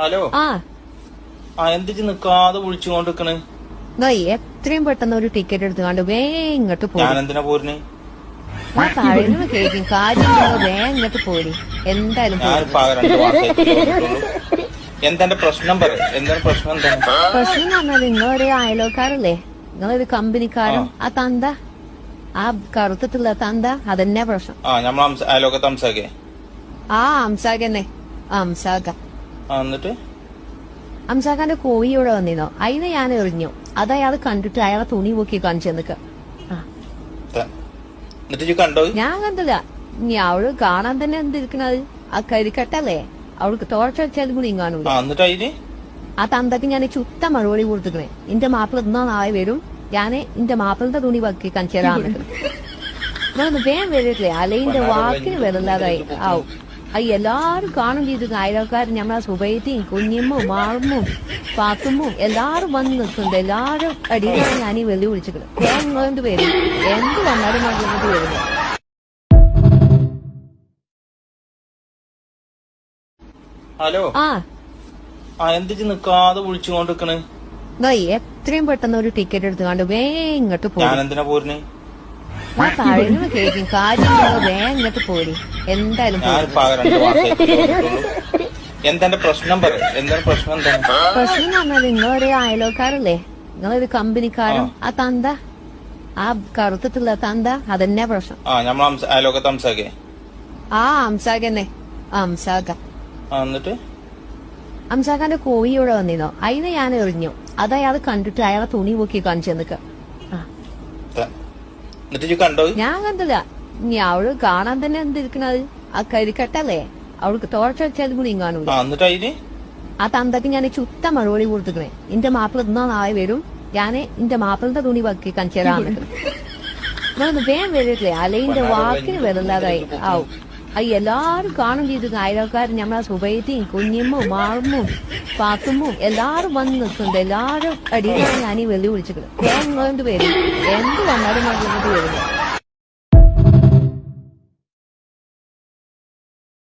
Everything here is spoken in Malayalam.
ഹലോ ആ എന്തിച്ച് നിക്കാതെ വിളിച്ചുകൊണ്ടിരിക്കണ്? എത്രയും പെട്ടെന്ന് ഒരു ടിക്കറ്റ് എടുത്തുകൊണ്ട് വേ ഇങ്ങോട്ട് ഞാൻ പോയി എന്തിനാ പോരുന്നേ? പറയുന്നത് കേൾക്കും കാര്യം വേ ഇങ്ങോട്ട് പോയി എന്തായാലും പോര്. ഞാനിപ്പോ ആകെ 2 മാസമായിട്ട് ചോദിച്ചിട്ടുള്ളൂ. എന്തെന്റെ പ്രശ്നം പറ. എന്താണ് പ്രശ്നം? എന്താണ് പ്രശ്നം എന്ന് പറഞ്ഞാൽ നിങ്ങളൊരു അയലോക്കാരല്ലേ, നിങ്ങളൊരു കമ്പനിക്കാരും ആ തന്ത, ആ കറുത്തിട്ടുള്ള തന്ത, അതന്നെ പ്രശ്നം. നമ്മൾ അയലോക്കത്ത് സംസാരിക്കേ. ആ അംസാഖന്നെ അംസാഖ. എന്നിട്ട് അംസാഖാന്റെ കോഴി ഇവിടെ വന്നിരുന്നോ, അതിനെ ഞാൻ എറിഞ്ഞു. അത് അയാൾ കണ്ടിട്ട് അയാളെ തുണി പൊക്കി കാണിച്ചു നിക്ക. എന്നിട്ട് കണ്ടോ? ഞാൻ കണ്ടില്ല. ഇനി അവള് കാണാൻ തന്നെ എന്തിരിക്കണത്, ആ കരിക്കട്ടല്ലേ, അവൾക്ക് തോർച്ച വെച്ചാലും കൂടി ഇങ്ങാനൂല. എന്നിട്ട് അതിന് ആ തന്തക്ക് ഞാൻ ചുത്ത മറുപടി കൊടുത്തിക്കണേ. എന്റെ മാപ്പിള ഇന്നാ നാളെ വരും, ഞാന് എന്റെ മാപ്പിളന്റെ തുണി പൊക്കി കാണിച്ചു തരാന്ന്. നിങ്ങളൊന്ന് വേഗം വരില്ലേ, അലയിന്റെ വാക്കിന് വരില്ലാതായി ആവും. അത് എല്ലാരും കാണും ചെയ്തിരുന്നു. അയൽക്കാരും നമ്മളെ സുബൈത്തിയും കുഞ്ഞിമ്മും മാറുമ്മും പാത്തുമ്മും എല്ലാരും വന്ന് നിൽക്കുന്നുണ്ട്. എല്ലാരും അടിയിലാണ് ഞാൻ ഈ വെള്ളി വിളിച്ചിട്ട് കൊണ്ട് വരും. എന്ത് വന്നാലും വന്നിട്ട് വരുന്നു. ഹലോ എന്തിച്ച് നിക്കാതെ വിളിച്ചുകൊണ്ടിരിക്കണ്? എത്രയും പെട്ടെന്ന് ഒരു ടിക്കറ്റ് എടുത്തുകൊണ്ട് വേ ഇങ്ങോട്ട് പോയി. ഞാൻ എന്തിനാ പോരുന്നേ? പറയുന്നത് കേൾക്കും കാര്യം വേ ഇങ്ങോട്ട് പോയി എന്തായാലും പോര്. ഞാനിപ്പോ ആകെ 2 മാസമായിട്ട് ചോദിച്ചിട്ടുള്ളൂ. എന്തെന്റെ പ്രശ്നം പറ. എന്താണ് പ്രശ്നം? എന്താണ് പ്രശ്നം എന്ന് പറഞ്ഞാൽ നിങ്ങളൊരു അയലോക്കാരല്ലേ, നിങ്ങളൊരു കമ്പനിക്കാരും ആ തന്ത, ആ കറുത്തിട്ടുള്ള തന്ത, അതന്നെ പ്രശ്നം. നമ്മൾ അയലോക്കത്ത് സംസാരിക്കേ. ആ അംസാഖന്നെ അംസാഖ. എന്നിട്ട് അംസാഖാന്റെ കോഴി ഇവിടെ വന്നിരുന്നോ, അതിനെ ഞാൻ എറിഞ്ഞു. അത് അയാൾ കണ്ടിട്ട് അയാളെ തുണി പൊക്കി കാണിച്ചു നിക്ക. എന്നിട്ട് കണ്ടോ? ഞാൻ കണ്ടില്ല. ഇനി അവള് കാണാൻ തന്നെ എന്തിരിക്കണത്, ആ കരിക്കട്ടല്ലേ, അവൾക്ക് തോർച്ച വെച്ചാലും കൂടി ഇങ്ങാനൂല. എന്നിട്ട് അതിന് ആ തന്തക്ക് ഞാൻ ചുത്ത മറുപടി കൊടുത്തിക്കണേ. എന്റെ മാപ്പിള ഇന്നാ നാളെ വരും, ഞാന് എന്റെ മാപ്പിളന്റെ തുണി പൊക്കി കാണിച്ചു തരാന്ന്. നിങ്ങളൊന്ന് വേഗം വരില്ലേ, അലയിന്റെ വാക്കിന് വരില്ലാതായി ആവും. അത് എല്ലാരും കാണും ചെയ്തിരുന്നു. അയൽക്കാരും നമ്മളെ സുബൈത്തിയും കുഞ്ഞിമ്മും മാറുമ്മും പാത്തുമ്മും എല്ലാരും വന്ന് നിൽക്കുന്നുണ്ട്. എല്ലാരും അടിയിലാണ് ഞാൻ ഈ വെള്ളി വിളിച്ചിട്ട് കൊണ്ട് വരും. എന്ത് വന്നാലും വന്നിട്ട് വരുന്നു.